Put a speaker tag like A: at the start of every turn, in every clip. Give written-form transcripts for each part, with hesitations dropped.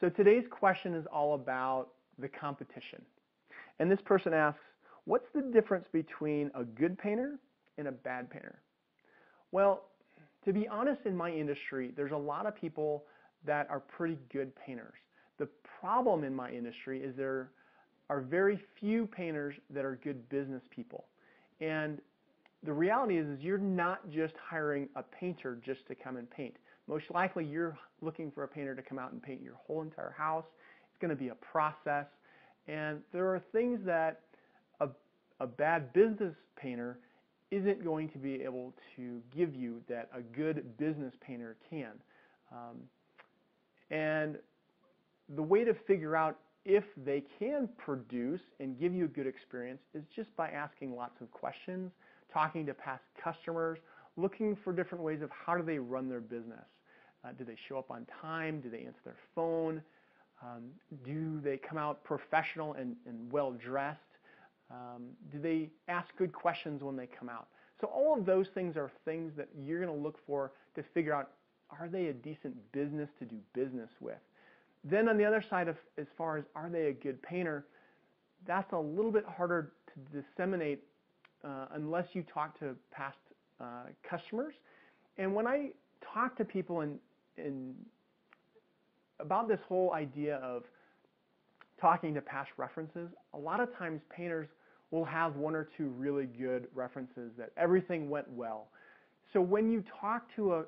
A: So today's question is all about the competition. And this person asks, what's the difference between a good painter and a bad painter? Well, to be honest, in my industry, there's a lot of people that are pretty good painters. The problem in my industry is there are very few painters that are good business people. And the reality is you're not just hiring a painter just to come and paint. Most likely you're looking for a painter to come out and paint your whole entire house. It's going to be a process. And there are things that a bad business painter isn't going to be able to give you that a good business painter can. And the way to figure out if they can produce and give you a good experience is just by asking lots of questions, talking to past customers, looking for different ways of how do they run their business. Do they show up on time? Do they answer their phone? Do they come out professional and well dressed? Do they ask good questions when they come out? So all of those things are things that you're going to look for to figure out, are they a decent business to do business with? Then on the other side, as far as are they a good painter, that's a little bit harder to disseminate unless you talk to past customers. And when I talk to people about this whole idea of talking to past references, a lot of times painters will have one or two really good references that everything went well. So when you talk to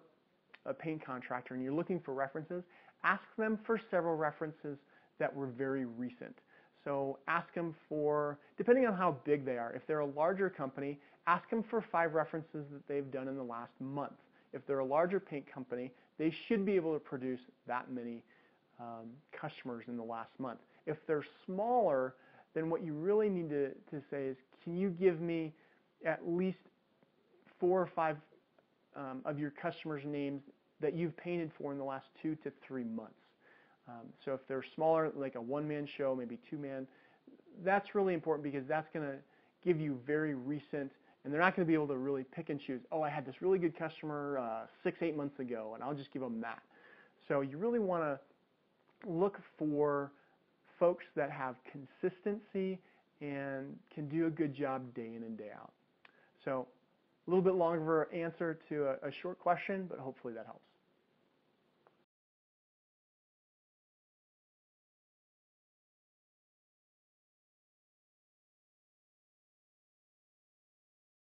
A: a paint contractor and you're looking for references, ask them for several references that were very recent. So ask them for, depending on how big they are, if they're a larger company, ask them for 5 references that they've done in the last month. If they're a larger paint company, they should be able to produce that many customers in the last month. If they're smaller, then what you really need to say is, can you give me at least 4 or 5 of your customers' names that you've painted for in the last 2 to 3 months? So if they're smaller, like a one-man show, maybe 2-man, that's really important because that's going to give you very recent, and they're not going to be able to really pick and choose, oh, I had this really good customer 6-8 months ago, and I'll just give them that. So you really want to look for folks that have consistency and can do a good job day in and day out. So a little bit longer answer to a short question, but hopefully that helps.